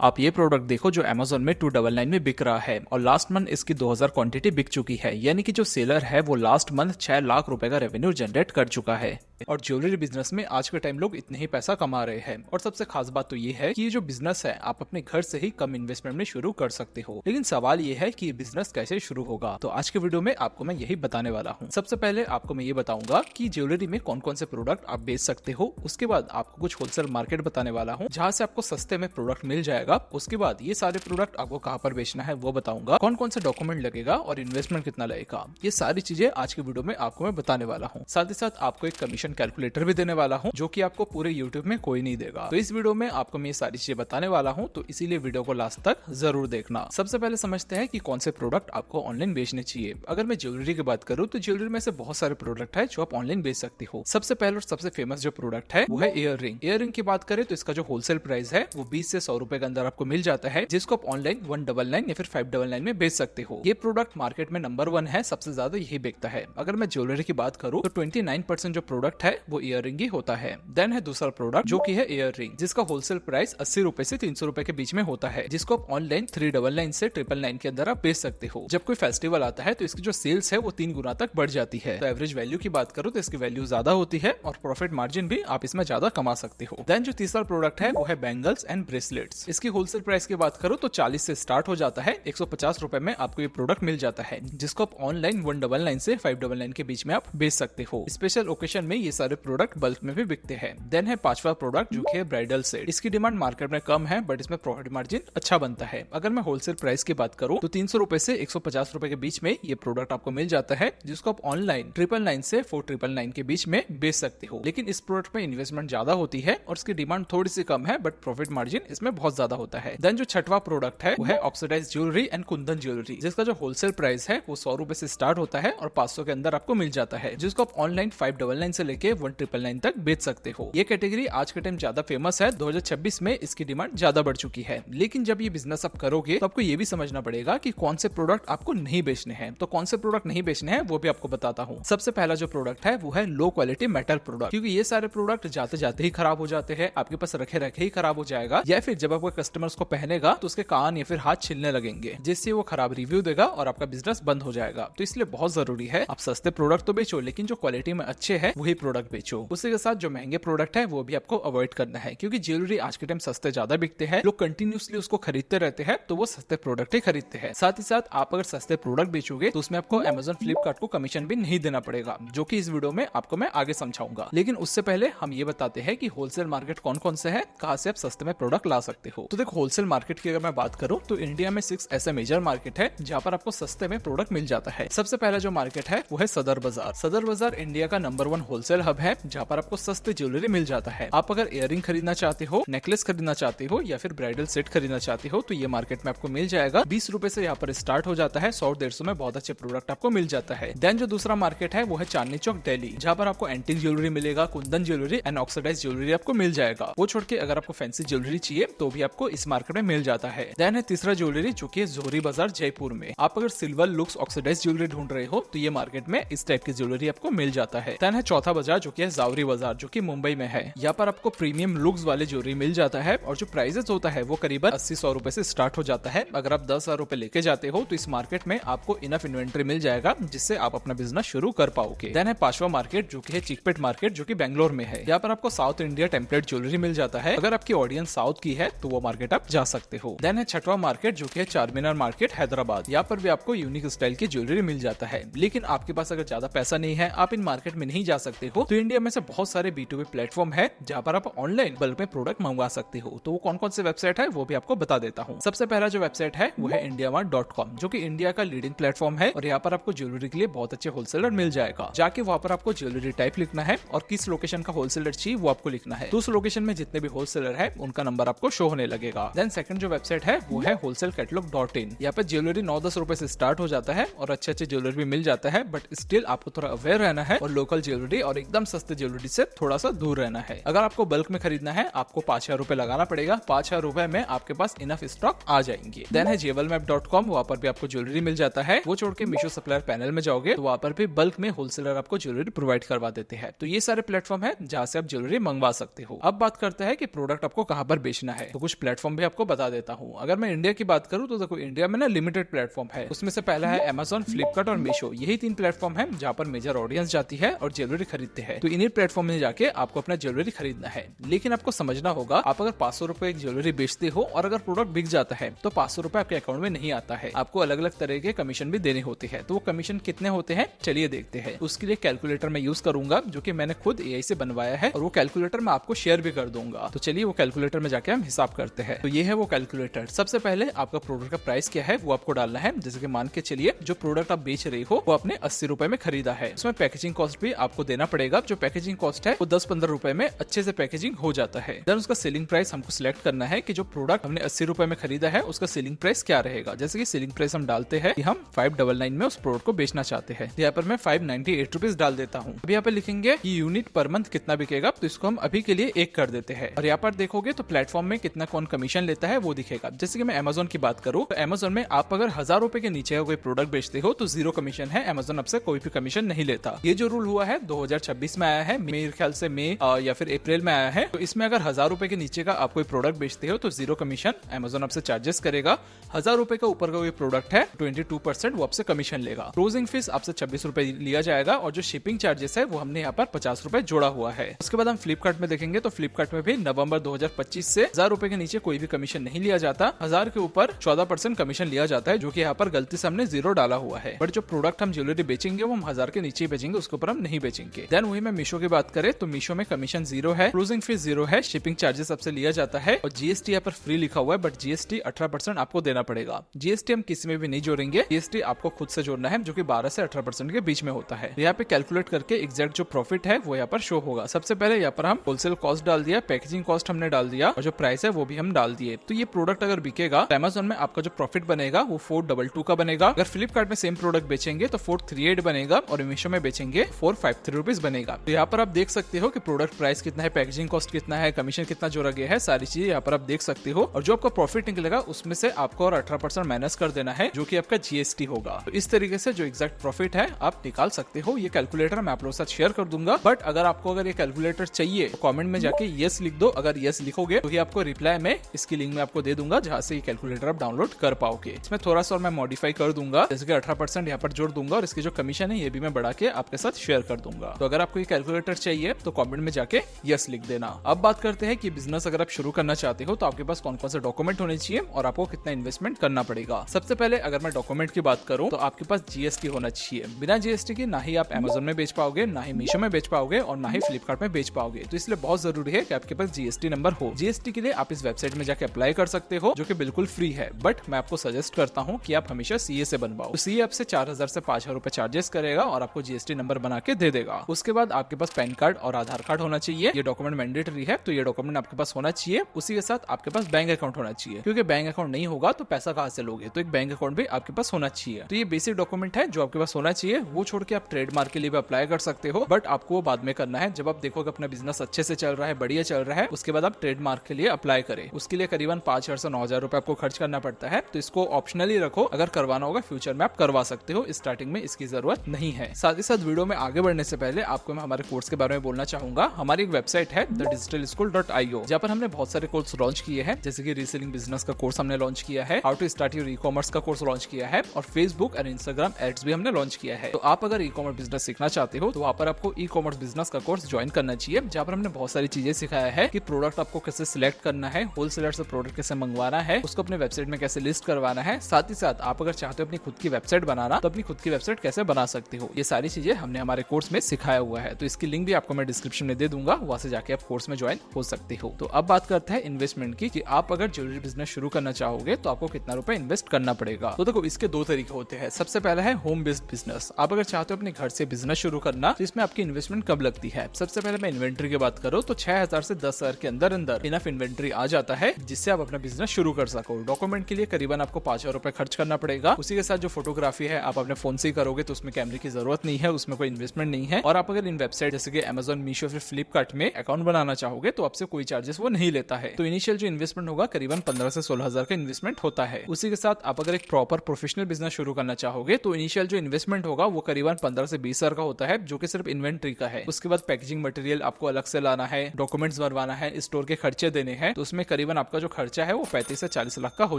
आप ये प्रोडक्ट देखो जो Amazon में 299 में बिक रहा है और लास्ट मंथ इसकी 2000 क्वांटिटी बिक चुकी है, यानी कि जो सेलर है वो लास्ट मंथ 6 लाख रुपए का रेवेन्यू जनरेट कर चुका है। और ज्वेलरी बिजनेस में आज के टाइम लोग इतने ही पैसा कमा रहे हैं। और सबसे खास बात तो ये है कि ये जो बिजनेस है आप अपने घर से ही कम इन्वेस्टमेंट में शुरू कर सकते हो। लेकिन सवाल ये है कि ये बिजनेस कैसे शुरू होगा, तो आज के वीडियो में आपको मैं यही बताने वाला हूँ। सबसे पहले आपको मैं ये बताऊंगा कि ज्वेलरी में कौन कौन से प्रोडक्ट आप बेच सकते हो। उसके बाद आपको कुछ होलसेल मार्केट बताने वाला हूँ जहाँ से आपको सस्ते में प्रोडक्ट मिल जाएगा। उसके बाद ये सारे प्रोडक्ट आपको कहाँ पर बेचना है वो बताऊंगा, कौन कौन से डॉक्यूमेंट लगेगा और इन्वेस्टमेंट कितना लगेगा। ये सारी चीजें आज के वीडियो में आपको मैं बताने वाला हूँ। साथ ही साथ आपको एक कमीशन कैलकुलेटर भी देने वाला हूँ जो कि आपको पूरे यूट्यूब में कोई नहीं देगा। तो इस वीडियो में आपको मैं ये सारी चीजें बताने वाला हूँ, तो इसीलिए वीडियो को लास्ट तक जरूर देखना। सबसे पहले समझते हैं कि कौन से प्रोडक्ट आपको ऑनलाइन बेचने चाहिए। अगर मैं ज्वेलरी की बात करूँ तो ज्वेलरी में से बहुत सारे प्रोडक्ट है जो आप ऑनलाइन बेच सकते हो। सबसे पहले और सबसे फेमस जो प्रोडक्ट है वो है ईयर रिंग। ईयर रिंग की बात करें तो इसका जो होलसेल प्राइस है वो 20 से 100 रुपए के अंदर आपको मिल जाता है, जिसको आप ऑनलाइन 199 या फिर 599 में बेच सकते हो। ये प्रोडक्ट मार्केट में नंबर 1 है, सबसे ज्यादा यही बिकता है। अगर मैं ज्वेलरी की बात करूँ तो 29% जो प्रोडक्ट है वो ईयर रिंग ही होता है। देन है दूसरा प्रोडक्ट जो कि है ईयर रिंग, जिसका होलसेल प्राइस 80 रुपए से 300 रुपए के बीच में होता है, जिसको आप ऑनलाइन 399 से 999 के अंदर आप बेच सकते हो। जब कोई फेस्टिवल आता है तो इसकी जो सेल्स है वो 3 गुना तक बढ़ जाती है। तो एवरेज वैल्यू की बात करूँ तो इसकी वैल्यू ज्यादा होती है और प्रॉफिट मार्जिन भी आप इसमें ज्यादा कमा सकते हो। देन जो तीसरा प्रोडक्ट है वो है बैंगल्स एंड ब्रेसलेट्स। इसकी होलसेल प्राइस की बात करूँ तो 40 से स्टार्ट हो जाता है, 150 रुपए में आपको ये प्रोडक्ट मिल जाता है, जिसको आप ऑनलाइन 199 से 599 के बीच में आप बेच सकते हो। स्पेशल ओकेशन में ये सारे प्रोडक्ट बल्क में भी बिकते हैं। देन है पांचवा प्रोडक्ट जो कि है ब्राइडल सेट। इसकी डिमांड मार्केट में कम है बट इसमें प्रॉफिट मार्जिन अच्छा बनता है। अगर मैं होलसेल प्राइस की बात करूं तो 300 रुपए से 150 रुपए के बीच में ये प्रोडक्ट आपको मिल जाता है, जिसको आप ऑनलाइन 999 से 4999 के बीच में बेच सकते हो। लेकिन इस प्रोडक्ट में इन्वेस्टमेंट ज्यादा होती है और इसकी डिमांड थोड़ी सी कम है बट प्रॉफिट मार्जिन इसमें बहुत ज्यादा होता है। देन जो छठवा प्रोडक्ट है वो है oxidise jewellery and kundan jewellery, जिसका जो होलसेल प्राइस है वो 100 रुपए से स्टार्ट होता है और 500 के अंदर आपको मिल जाता है, जिसको आप ऑनलाइन 599 से लेके 1999 तक बेच सकते हो। ये कैटेगरी आज के टाइम ज्यादा फेमस है। 2026 में इसकी डिमांड ज्यादा बढ़ चुकी है। लेकिन जब ये बिजनेस आप करोगे तो आपको ये भी समझना पड़ेगा कि कौन से प्रोडक्ट आपको नहीं बेचने हैं। तो कौन से प्रोडक्ट नहीं बेचने हैं वो भी आपको बताता हूँ। सबसे पहला जो प्रोडक्ट है वो है लो क्वालिटी मेटल प्रोडक्ट, क्योंकि ये सारे प्रोडक्ट जाते जाते ही खराब हो जाते हैं, आपके पास रखे रखे ही खराब हो जाएगा, या फिर जब आपको कस्टमर्स को पहनेगा तो उसके कान या फिर हाथ छिलने लगेंगे, जिससे वो खराब रिव्यू देगा और आपका बिजनेस बंद हो जाएगा। तो इसलिए बहुत जरूरी है आप सस्ते प्रोडक्ट तो बेचो, लेकिन जो क्वालिटी में अच्छे है वही प्रोडक्ट बेचो। उसी के साथ जो महंगे प्रोडक्ट है वो भी आपको अवॉइड करना है, क्योंकि ज्वेलरी आज के टाइम सस्ते ज्यादा बिकते हैं, लोग कंटिन्यूसली उसको खरीदते रहते हैं, तो वो सस्ते प्रोडक्ट ही खरीदते हैं। साथ ही साथ आप अगर सस्ते प्रोडक्ट बेचोगे तो उसमें आपको अमेजन फ्लिपकार्ट को कमीशन भी नहीं देना पड़ेगा, जो कि इस वीडियो में आपको मैं आगे समझाऊंगा। लेकिन उससे पहले हम ये बताते हैं कि होलसेल मार्केट कौन कौन से है, कहाँ से आप सस्ते में प्रोडक्ट ला सकते हो। तो देखो, होलसेल मार्केट की अगर मैं बात करूं तो इंडिया में 6 ऐसे मेजर मार्केट है जहाँ पर आपको सस्ते में प्रोडक्ट मिल जाता है। सबसे पहला जो मार्केट है वो है सदर बाजार। सदर बाजार इंडिया का नंबर 1 होलसेल हब है, जहाँ पर आपको सस्ते ज्वेलरी मिल जाता है। आप अगर इयररिंग खरीदना चाहते हो, नेकलेस खरीदना चाहते हो या फिर ब्राइडल सेट खरीदना चाहते हो तो ये मार्केट में आपको मिल जाएगा। 20 रुपए से यहाँ पर स्टार्ट हो जाता है, 100-150 में बहुत अच्छे प्रोडक्ट आपको मिल जाता है। देन जो दूसरा मार्केट है वो है चांदनी चौक दिल्ली, जहाँ पर आपको एंटीक ज्वेलरी मिलेगा, kundan jewellery and oxidise jewellery आपको मिल जाएगा। वो छोड़ के अगर आपको फैंसी ज्वेलरी चाहिए तो भी आपको इस मार्केट में मिल जाता है। देन है तीसरा ज्वेलरी जो की जोहरी बाजार जयपुर में। आप अगर सिल्वर लुक्स ऑक्सीडाइज ज्वेलरी ढूंढ रहे हो तो ये मार्केट में इस टाइप की ज्वेलरी आपको मिल जाता है। देन है चौथा बाजार जो की है जावरी बाजार, जो की मुंबई में है। यहाँ पर आपको प्रीमियम लुक्स वाले ज्वेलरी मिल जाता है और जो प्राइसेस होता है वो करीबन 80-100 रुपए से स्टार्ट हो जाता है। अगर आप 10,000 रुपए लेके जाते हो तो इस मार्केट में आपको इनफ इन्वेंट्री मिल जाएगा, जिससे आप अपना बिजनेस शुरू कर पाओगे। देन है पांचवा मार्केट जो की है चिकपेट मार्केट, जो की बेंगलोर में है। यहाँ पर आपको साउथ इंडिया टेम्पलेट ज्वेलरी मिल जाता है। अगर आपकी ऑडियंस साउथ की है तो वो मार्केट आप जा सकते हो। देन है छठवा मार्केट जो की है चारमीनार मार्केट हैदराबाद। यहाँ पर भी आपको यूनिक स्टाइल की ज्वेलरी मिल जाता है। लेकिन आपके पास अगर ज्यादा पैसा नहीं है, आप इन मार्केट में नहीं जा सकते हो, तो इंडिया में से बहुत सारे B2B प्लेटफॉर्म है जहाँ पर आप ऑनलाइन बल्क में प्रोडक्ट मंगवा सकते हो। तो वो कौन कौन से वेबसाइट है वो भी आपको बता देता हूँ। सबसे पहला जो वेबसाइट है वो है indiamart.com, जो कि इंडिया का लीडिंग प्लेटफॉर्म है और यहाँ पर आपको ज्वेलरी के लिए बहुत अच्छे होलसेलर मिल जाएगा। जाके वहाँ पर आपको ज्वेलरी टाइप लिखना है और किस लोकेशन का होलसेलर चाहिए वो आपको लिखना है। तो उस लोकेशन में जितने भी होलसेलर है उनका नंबर आपको शो होने लगेगा। देन सेकंड जो वेबसाइट है वो है wholesalecatalog.in। यहाँ पर ज्वेलरी 9-10 रुपए से स्टार्ट हो जाता है और अच्छे अच्छे ज्वेलरी भी मिल जाता है, बट स्टिल आपको थोड़ा अवेयर रहना है और लोकल ज्वेलरी और एकदम सस्ते ज्वेलरी से थोड़ा सा दूर रहना है। अगर आपको बल्क में खरीदना है आपको 5,000 रुपए लगाना पड़ेगा। 5,000 रुपए में आपके पास इनफ स्टॉक आ जाएंगे। देन है jewelmap.com, वहाँ पर भी आपको ज्वेलरी मिल जाता है। वो छोड़ के मीशो सप्लायर पैनल में जाओगे तो वहाँ पर भी बल्क में होलसेलर आपको ज्वेलरी प्रोवाइड करवा देते हैं। तो ये सारे प्लेटफॉर्म है जहाँ से आप ज्वेलरी मंगवा सकते हो। अब बात करते हैं कि प्रोडक्ट आपको कहाँ पर बेचना है। तो कुछ प्लेटफॉर्म भी आपको बता देता हूँ। अगर मैं इंडिया की बात करूँ तो देखो इंडिया में ना लिमिटेड प्लेटफॉर्म है। उसमें से पहला है Amazon, फ्लिपकार्ट और मीशो। यही 3 प्लेटफॉर्म है जहाँ पर मेजर ऑडियंस जाती है और ज्वेलरी खरीदते हैं। तो इन्हीं प्लेटफॉर्म में जाके आपको अपना ज्वेलरी खरीदना है। लेकिन आपको समझना होगा, आप अगर 500 रुपए एक ज्वेलरी बेचते हो और अगर प्रोडक्ट बिक जाता है तो 500 रुपए आपके अकाउंट में नहीं आता है। आपको अलग अलग तरह के कमीशन भी देने होते हैं। तो वो कमीशन कितने होते हैं चलिए देखते हैं। उसके लिए कैलकुलेटर मैं यूज करूंगा जो कि मैंने खुद AI से बनवाया है और वो कैलकुलेटर मैं आपको शेयर भी कर दूंगा। तो चलिए वो कैलकुलेटर में जाके हम हिसाब करते हैं। तो ये है वो कैलकुलेटर। सबसे पहले आपका प्रोडक्ट का प्राइस क्या है वो आपको डालना है। जैसे कि मान के चलिए जो प्रोडक्ट आप बेच रही हो वो आपने 80 रुपए में खरीदा है। उसमें पैकेजिंग कॉस्ट भी आपको देना पड़ेगा। जो पैकेजिंग कॉस्ट है वो 10-15 रुपए में अच्छे से पैकेजिंग हो जाता है। देन उसका सेलिंग प्राइस हमको सिलेक्ट करना है कि जो प्रोडक्ट हमने 80 रुपए में खरीदा है उसका सेलिंग प्राइस क्या रहेगा। जैसे कि सेलिंग प्राइस हम डालते हैं कि हम 599 में उस प्रोडक्ट को बेचना चाहते हैं। यहाँ पर मैं 598 रुपीज डाल देता हूँ। अभी यहाँ पे लिखेंगे कि यूनिट पर मंथ कितना बिकेगा, तो इसको हम अभी के लिए 1 कर देते हैं। और यहाँ पर देखोगे तो प्लेटफॉर्म में कितना कौन कमीशन लेता है वो दिखेगा। जैसे कि मैं अमेजोन की बात करूँ तो अमेजोन में आप अगर 1000 रुपए के नीचे कोई प्रोडक्ट बेचते हो तो 0 कमीशन है। अमेजोन आपसे कोई भी कमीशन नहीं लेता। ये जो रूल हुआ है 2026 में आया है, मेरे ख्याल से मई या फिर अप्रैल में आया है। तो इसमें अगर 1000 रुपए के नीचे का आप कोई प्रोडक्ट बेचते हो तो 0 कमीशन अमेजोन आपसे चार्जेस करेगा। 1000 रुपए का ऊपर का कोई प्रोडक्ट है 22% वो आपसे कमीशन लेगा। क्लोजिंग फीस आपसे 26 रुपए लिया जाएगा और जो शिपिंग चार्जेस है वो हमने यहाँ पर 50 रुपए जोड़ा हुआ है। उसके बाद हम फ्लिपकार्ट में देखेंगे तो फ्लिपकार्ट में भी नवंबर 2025 से 1000 रुपए के नीचे कोई भी कमीशन नहीं लिया जाता। 1000 के ऊपर 14% कमीशन लिया जाता है, जो कि यहाँ पर गलती से हमने 0 डाला हुआ है। बट जो प्रोडक्ट हम ज्वेलरी बेचेंगे वो हम 1000 के नीचे बेचेंगे, उसके ऊपर हम नहीं बेचेंगे। देन वही मैं मीशो की बात करें तो मीशो में कमीशन 0 है, क्लोजिंग फीस 0 है, शिपिंग चार्जेस आपसे लिया जाता है और जीएसटी यहाँ पर फ्री लिखा हुआ है। बट जीएसटी 18% आपको देना पड़ेगा। जीएसटी हम किसी में भी नहीं जोड़ेंगे, जीएसटी आपको खुद से जोड़ना है, जो कि 12 से 18% के बीच में होता है। यहाँ पे कैलकुलेट करके एग्जैक्ट जो प्रॉफिट है वो यहाँ पर शो होगा। सबसे पहले यहाँ पर हम होलसेल कॉस्ट डाल दिया, पैकेजिंग कॉस्ट हमने डाल दिया और जो प्राइस है वो भी हम डाल दिए। तो ये प्रोडक्ट अगर बिकेगा तो अमेजोन में आपका जो प्रॉफिट बनेगा वो 422 का बनेगा। अगर फ्लिपकार्ट में सेम प्रोडक्ट बेचेंगे तो 438 बनेगा और मीशो में बेचेंगे 453 रुपीज बनेगा। तो यहाँ पर आप देख सकते हो कि प्रोडक्ट प्राइस कितना है, पैकेजिंग कॉस्ट कितना है, कमीशन कितना जोड़ा गया है, सारी चीजें यहाँ पर आप देख सकते हो। और जो आपका प्रॉफिट निकलेगा उसमें से आपको और 18% माइनस कर देना है, जो कि आपका जीएसटी होगा। तो इस तरीके से जो एग्जैक्ट प्रॉफिट है आप निकाल सकते हो। ये कैलकुलेटर मैं आप लोगों के साथ शेयर कर दूंगा। बट अगर आपको अगर ये कैलकुलेटर चाहिए तो कमेंट में जाके यस लिख दो। अगर यस लिखोगे तो ये आपको रिप्लाई में इसकी लिंक में आपको दे दूंगा, जहां से ये कैलकुलेटर आप डाउनलोड कर पाओगे। इसमें थोड़ा सा और मैं मॉडिफाई कर दूंगा, जैसे कि 18% यहाँ पर जोड़ दूंगा और इसकी जो कमीशन है ये भी मैं बढ़ा के आपके साथ शेयर कर दूंगा। तो अगर आपको ये कैलकुलेटर चाहिए तो कमेंट में जाके यस लिख देना। अब बात करते हैं कि बिजनेस अगर आप शुरू करना चाहते हो तो आपके पास कौन कौन से डॉक्यूमेंट होने चाहिए और आपको कितना इन्वेस्टमेंट करना पड़ेगा। सबसे पहले अगर मैं डॉक्यूमेंट की बात करूं तो आपके पास जीएसटी होना चाहिए। बिना जीएसटी के ना ही आप अमेजोन में बेच पाओगे, ना ही मीशो में बेच पाओगे और ना ही फ्लिपकार्ट में बेच पाओगे। तो इसलिए बहुत जरूरी है कि आपके पास जीएसटी नंबर हो। जीएसटी के लिए आप इस वेबसाइट में जाके अप्लाई कर सकते हो, जो कि बिल्कुल फ्री है। बट मैं आपको सजेस्ट करता हूँ कि आप हमेशा सीए से बनवाओ। तो सीए आपसे 4000 से 5000 रुपए चार्जेस करेगा और आपको जीएसटी नंबर बना के दे देगा। उसके बाद आपके पास पैन कार्ड और आधार कार्ड होना चाहिए। ये डॉक्यूमेंट मैंडेटरी है, तो ये डॉक्यूमेंट आपके पास होना चाहिए। उसी के साथ आपके पास बैंक अकाउंट होना चाहिए, क्योंकि बैंक अकाउंट नहीं होगा तो पैसा कहाँ से लोगे। तो एक बैंक अकाउंट भी आपके पास होना चाहिए। तो ये बेसिक डॉक्यूमेंट है जो आपके पास होना चाहिए। वो छोड़ के आप ट्रेडमार्क के लिए भी अप्लाई कर सकते हो, बट आपको वो बाद में करना है। जब आप देखोगे अपना बिजनेस अच्छे से चल रहा है, बढ़िया चल रहा है, उसके बाद आप ट्रेडमार्क के लिए अप्लाई करें। उसके लिए करीबन 5000 से 9000 रुपए आपको खर्च करना पड़ता है। तो इसको ऑप्शनली रखो, अगर करवाना होगा फ्यूचर में आप करवा सकते हो, स्टार्टिंग में इसकी जरूरत नहीं है। साथ ही साथ वीडियो में आगे बढ़ने से पहले आपको मैं हमारे कोर्स के बारे में बोलना चाहूंगा। हमारी एक वेबसाइट है thedigitalschool.io, जहाँ पर हमने बहुत सारे कोर्स लॉन्च किए हैं, जैसे कि रीसेलिंग बिजनेस का कोर्स हमने लॉन्च किया है, how to start your e-commerce का कोर्स लॉन्च किया है और फेसबुक और इंस्टाग्राम एड्स भी हमने लॉन्च किया है। तो आप अगर ई-कॉमर्स बिजनेस सीखना चाहते हो तो वहाँ पर आपको ई-कॉमर्स बिजनेस का कोर्स ज्वाइन करना चाहिए, जहाँ पर हमने बहुत सारी चीजें सिखाया है कि प्रोडक्ट आपको कैसे सिलेक्ट करना है, होलसेलर से प्रोडक्ट कैसे मंगवाना है, उसको अपने वेबसाइट में कैसे लिस्ट करवाना है। साथ ही साथ आप अगर चाहते हो अपनी खुद की वेबसाइट बनाना तो अपनी खुद की वेबसाइट कैसे बना सकते हो, ये सारी चीजें हमने हमारे कोर्स में सिखाया हुआ है। तो इसकी लिंक भी आपको मैं डिस्क्रिप्शन में दे दूंगा, वहां से जाके आप कोर्स में ज्वाइन हो सकते हो। तो अब बात करते हैं इन्वेस्टमेंट की, कि आप अगर ज्वेलरी बिजनेस शुरू करना चाहोगे तो आपको कितना रुपए इन्वेस्ट करना पड़ेगा। तो देखो इसके 2 तरीके होते हैं। सबसे पहला है होम बेस्ड बिजनेस। आप अगर चाहते हो अपने घर से बिजनेस शुरू करना तो इसमें आपकी इन्वेस्टमेंट कब लगती है। सबसे पहले मैं इन्वेंट्री की बात करूँ तो 6000 से 10,000 के अंदर अंदर इनफ इन्वेंट्री आ जाता है, जिससे आप अपना बिजनेस शुरू कर सको। डॉक्यूमेंट के लिए करीबन आपको 5000 रुपए खर्च करना पड़ेगा। उसी के साथ जो फोटोग्राफी है आप अपने फोन से ही करोगे, तो उसमें कैमरे की जरूरत नहीं है, उसमें कोई इन्वेस्टमेंट नहीं है। और आप अगर इन वेबसाइट जैसे कि अमेजोन, मीशो, फिर फ्लिपकार्ट में अकाउंट बनाना चाहोगे तो आपसे कोई चार्जेस वो नहीं लेता है। तो इनिशियल जो इन्वेस्टमेंट होगा करीबन 15 से 16,000 का इन्वेस्टमेंट होता है। उसी के साथ आप अगर एक प्रॉपर प्रोफेशनल बिजनेस शुरू करना चाहोगे तो इनिशियल जो इन्वेस्टमेंट होगा वो करीबन 15 से 20,000 का होता है, जो कि सिर्फ इन्वेंट्री का है। उसके बाद पैकेजिंग मटेरियल आपको अलग से लाना है, डॉक्यूमेंट्स बनवाना है, स्टोर के खर्चे देने हैं, तो उसमें करीबन आपका जो खर्चा है वो 35 से 40 लाख का हो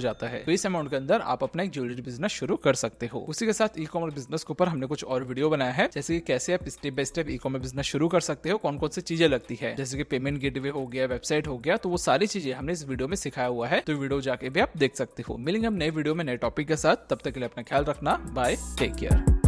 जाता है। तो इस अमाउंट के अंदर आप अपना एक ज्वेलरी बिजनेस शुरू कर सकते हो। उसी के साथ ई कॉमर्स बिजनेस के ऊपर हमने कुछ और वीडियो बनाया है, जैसे कि कैसे आप step by step e commerce business शुरू कर सकते हो, कौन कौन सी चीजें लगती है, जैसे कि पेमेंट गेटवे हो गया, वेबसाइट हो गया। तो वो सारी चीजें हमने इस वीडियो में सिखाया हुआ है, तो वीडियो जाके भी आप देख सकते हो। मिलेंगे हम नए वीडियो में नए टॉपिक के साथ, तब तक के लिए अपना ख्याल रखना। Bye, take care.